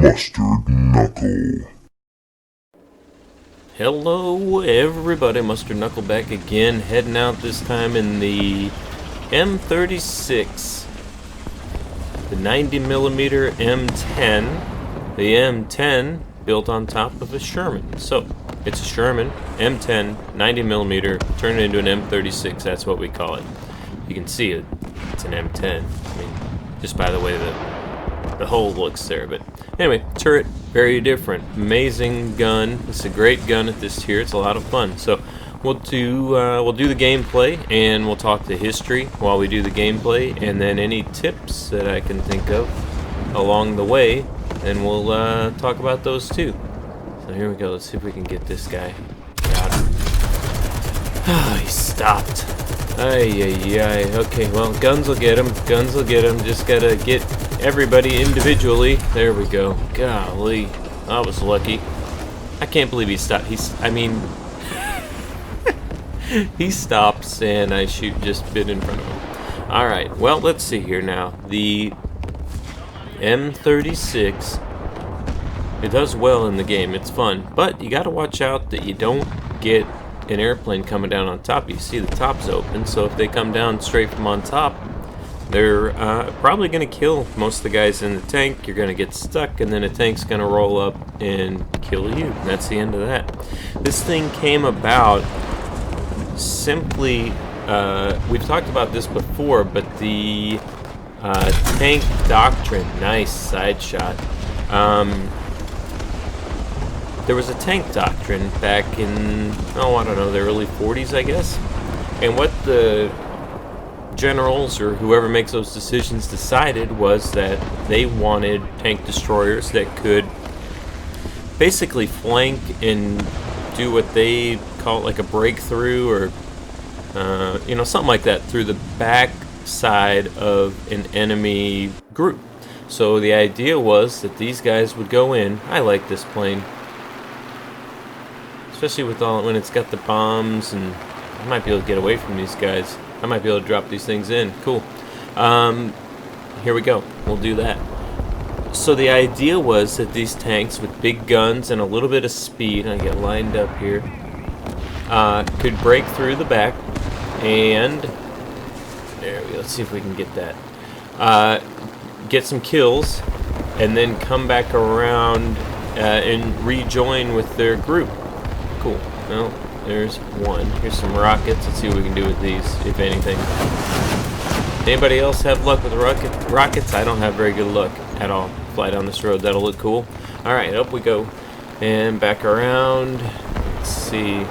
Mustard Knuckle. Hello everybody, Mustard Knuckle back again, heading out this time in the M36, the 90mm M10, the M10 built on top of a Sherman. So, it's a Sherman, M10, 90mm, turned into an M36, that's what we call it. You can see it, it's an M10, I mean, just by the way the hole looks there, but anyway, turret, very different, amazing gun. It's a great gun at this tier. It's a lot of fun. So we'll do the gameplay, and we'll talk the history while we do the gameplay, and then any tips that I can think of along the way, and we'll talk about those too. So here we go. Let's see if we can get this guy. Got him. Oh, he stopped. Ay. Okay, well, guns will get him. Guns will get him. Just gotta get everybody individually. There we go. Golly, I was lucky. I can't believe he stopped. He stops and I shoot just a bit in front of him. All right. Well, let's see here now. The M36. It does well in the game. It's fun, but you got to watch out that you don't get an airplane coming down on top. You see the top's open, so if they come down straight from on top, they're probably going to kill most of the guys in the tank. You're going to get stuck, and then a tank's going to roll up and kill you. And that's the end of that. This thing came about simply, we've talked about this before, but the tank doctrine, nice side shot. There was a tank doctrine back in, I don't know, the early 40s, I guess. And what the generals or whoever makes those decisions decided was that they wanted tank destroyers that could basically flank and do what they call like a breakthrough or, something like that through the back side of an enemy group. So the idea was that these guys would go in. I like this plane. Especially with when it's got the bombs, and I might be able to get away from these guys. I might be able to drop these things in. Cool. Here we go. We'll do that. So the idea was that these tanks with big guns and a little bit of speed, I get lined up here, could break through the back, and there we go. Let's see if we can get that. Get some kills, and then come back around and rejoin with their group. Cool. Well, there's one. Here's some rockets. Let's see what we can do with these, if anything. Anybody else have luck with rockets? I don't have very good luck at all. Fly down this road. That'll look cool. All right, up we go. And back around. Let's see.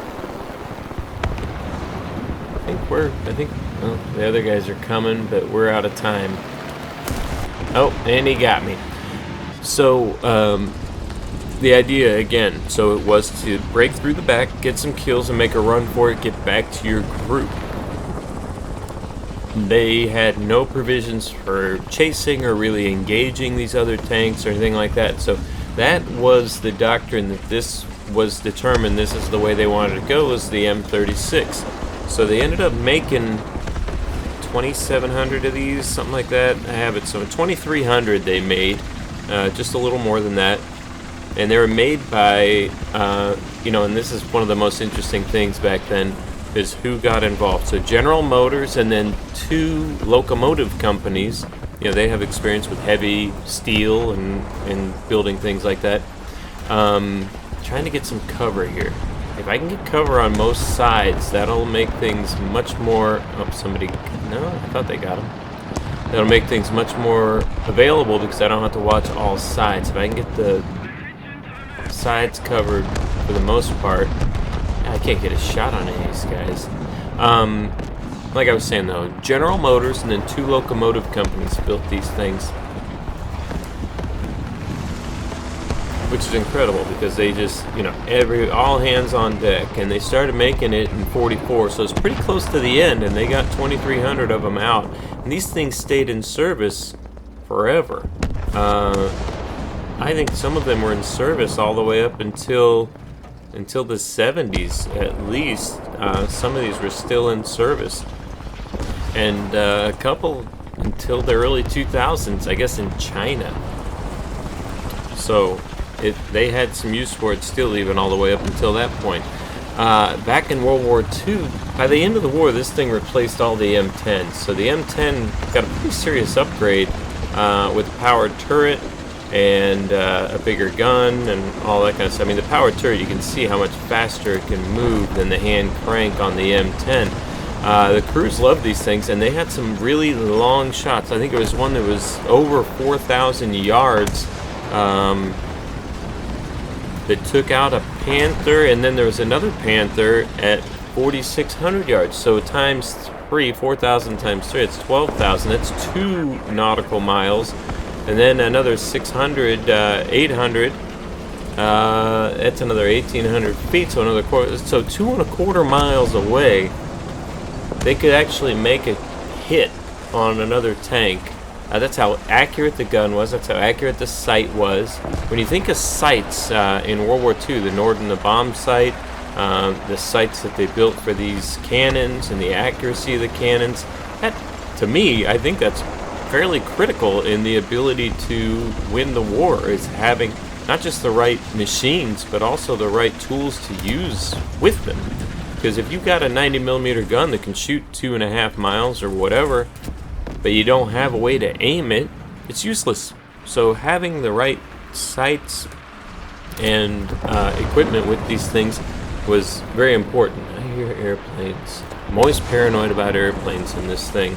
I think well, the other guys are coming, but we're out of time. Oh, and he got me. So, the idea, again, so it was to break through the back, get some kills, and make a run for it, get back to your group. They had no provisions for chasing or really engaging these other tanks or anything like that. So that was the doctrine that this was determined. This is the way they wanted to go, was the M36. So they ended up making 2,700 of these, something like that. I have it, so 2,300 they made, just a little more than that. And they were made by, and this is one of the most interesting things back then, is who got involved. So General Motors and then two locomotive companies, they have experience with heavy steel and building things like that. Trying to get some cover here. If I can get cover on most sides, that'll make things much more, no, I thought they got them. That'll make things much more available because I don't have to watch all sides. If I can get the sides covered for the most part, I can't get a shot on any of these guys. Like I was saying though, General Motors and then two locomotive companies built these things, which is incredible because they just, all hands on deck, and they started making it in 44, so it's pretty close to the end, and they got 2,300 of them out, and these things stayed in service forever. I think some of them were in service all the way up until the 70s at least. Some of these were still in service, and a couple until the early 2000s, I guess, in China. So they had some use for it still, even all the way up until that point. Back in World War II, by the end of the war, this thing replaced all the M10s. So the M10 got a pretty serious upgrade with a powered turret and a bigger gun and all that kind of stuff. I mean, the powered turret, you can see how much faster it can move than the hand crank on the M10. The crews loved these things, and they had some really long shots. I think it was one that was over 4,000 yards that took out a Panther, and then there was another Panther at 4,600 yards. So times 3, 4,000 times 3, it's 12,000. That's 2 nautical miles. And then another 600, 800. That's another 1,800 feet, so another quarter. So 2.25 miles away, they could actually make a hit on another tank. That's how accurate the gun was. That's how accurate the sight was. When you think of sights in World War II, the Norden, the bomb sight, the sights that they built for these cannons and the accuracy of the cannons, that, to me, I think that's fairly critical in the ability to win the war, is having not just the right machines, but also the right tools to use with them. Because if you've got a 90mm gun that can shoot 2.5 miles or whatever, but you don't have a way to aim it, it's useless. So having the right sights and equipment with these things was very important. I hear airplanes. I'm always paranoid about airplanes in this thing.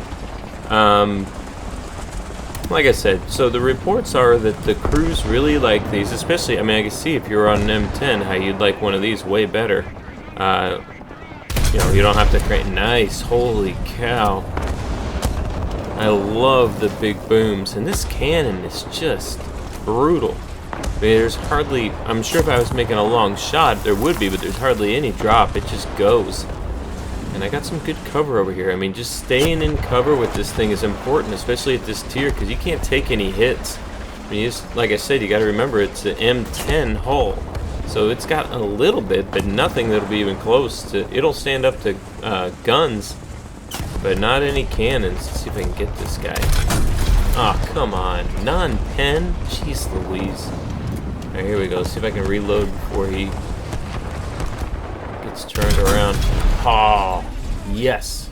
Like I said, so the reports are that the crews really like these, especially, I mean, I can see if you're on an M10 how you'd like one of these way better. You know, you don't have to crank. Nice, holy cow. I love the big booms, and this cannon is just brutal. I mean, there's hardly, I'm sure if I was making a long shot there would be, but there's hardly any drop. It just goes. And I got some good cover over here. I mean, just staying in cover with this thing is important, especially at this tier, because you can't take any hits. I mean, like I said, you got to remember it's an M10 hull, so it's got a little bit, but nothing that'll be even close to. It'll stand up to guns, but not any cannons. Let's see if I can get this guy. Oh, come on. Non-pen? Jeez Louise. Alright, here we go. See if I can reload before he gets turned around. Oh, yes.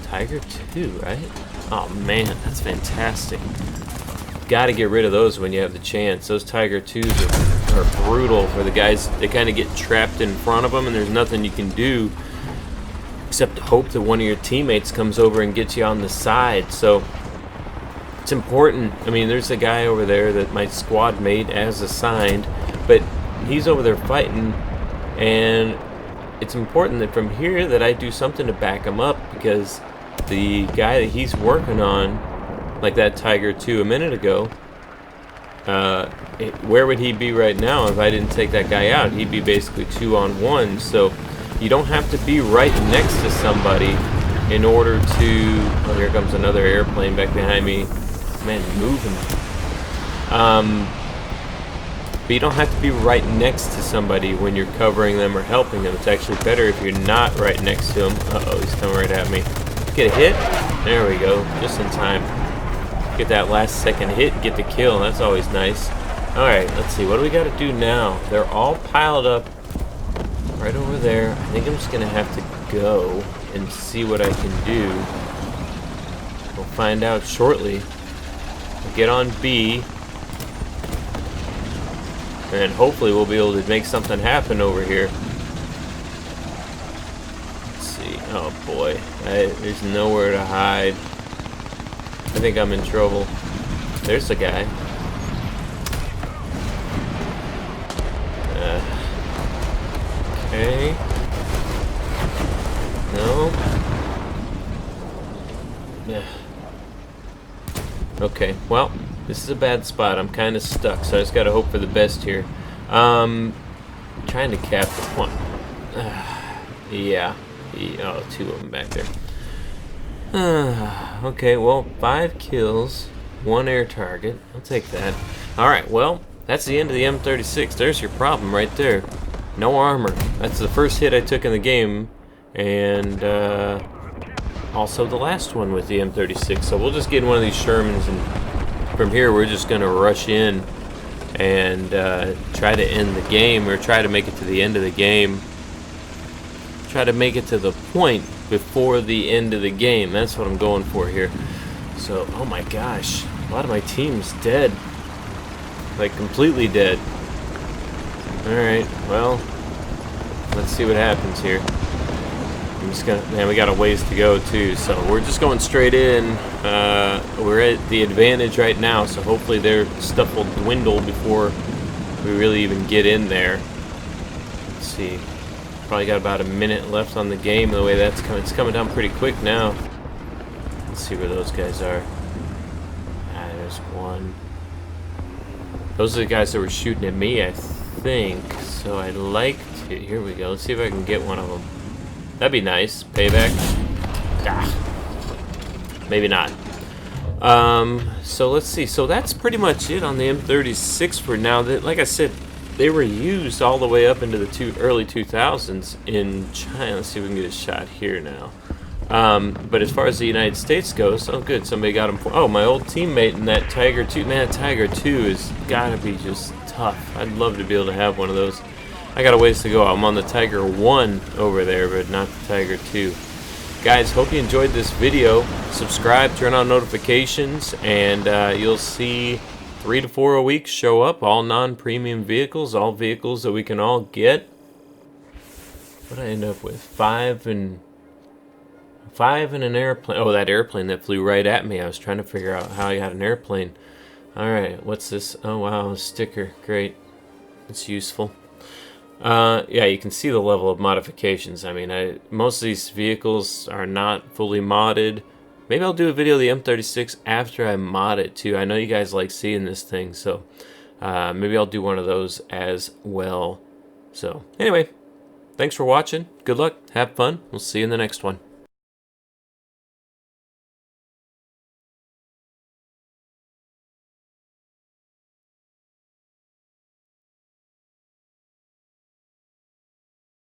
Tiger 2, right? Oh, man, that's fantastic. Got to get rid of those when you have the chance. Those Tiger 2s are brutal for the guys. They kind of get trapped in front of them, and there's nothing you can do except to hope that one of your teammates comes over and gets you on the side. So it's important. I mean, there's a guy over there that my squad mate has assigned, but he's over there fighting, and it's important that from here that I do something to back him up, because the guy that he's working on, like that Tiger 2 a minute ago, where would he be right now if I didn't take that guy out? He'd be basically 2-on-1. So you don't have to be right next to somebody in order to... Oh, here comes another airplane back behind me. Man, moving. But you don't have to be right next to somebody when you're covering them or helping them. It's actually better if you're not right next to him. Uh-oh, he's coming right at me. Get a hit? There we go, just in time. Get that last second hit, get the kill. That's always nice. Alright, let's see. What do we got to do now? They're all piled up right over there. I think I'm just going to have to go and see what I can do. We'll find out shortly. We'll get on B. And hopefully we'll be able to make something happen over here. Let's see. Oh boy. There's nowhere to hide. I think I'm in trouble. There's the guy. Okay. No. Yeah. Okay, well, this is a bad spot. I'm kind of stuck, so I just gotta hope for the best here. Trying to cap the one. Yeah. Oh, 2 of them back there. Okay, well, 5 kills, 1 air target. I'll take that. Alright, well, that's the end of the M36. There's your problem right there. No armor. That's the first hit I took in the game, and also the last one with the M36. So we'll just get in one of these Shermans, and from here we're just going to rush in and try to end the game, or try to make it to the end of the game. Try to make it to the point before the end of the game. That's what I'm going for here. So, oh my gosh, a lot of my team's dead. Like, completely dead. Alright, well, let's see what happens here. I'm just gonna, man, we got a ways to go too, so we're just going straight in. We're at the advantage right now, so hopefully their stuff will dwindle before we really even get in there. Let's see. Probably got about a minute left on the game. The way that's coming, it's coming down pretty quick now. Let's see where those guys are. Ah, there's one. Those are the guys that were shooting at me, I think. So I'd like to. Here we go. Let's see if I can get one of them. That'd be nice. Payback. Ah, maybe not. So let's see. So that's pretty much it on the M36 for now. That, like I said, they were used all the way up into the early 2000s in China. Let's see if we can get a shot here now. But as far as the United States goes, oh good, somebody got him. Oh, my old teammate in that Tiger 2. Man, that Tiger 2 has got to be just tough. I'd love to be able to have one of those. I got a ways to go. I'm on the Tiger 1 over there, but not the Tiger 2. Guys, hope you enjoyed this video. Subscribe, turn on notifications, and you'll see 3 to 4 a week show up. All non-premium vehicles, all vehicles that we can all get. What did I end up with? 5 and an airplane. Oh, that airplane that flew right at me. I was trying to figure out how I got an airplane. Alright, what's this? Oh wow, a sticker. Great. It's useful. Yeah, you can see the level of modifications. I mean, most of these vehicles are not fully modded. Maybe I'll do a video of the M36 after I mod it too. I know you guys like seeing this thing, so maybe I'll do one of those as well. So, anyway, thanks for watching. Good luck. Have fun. We'll see you in the next one.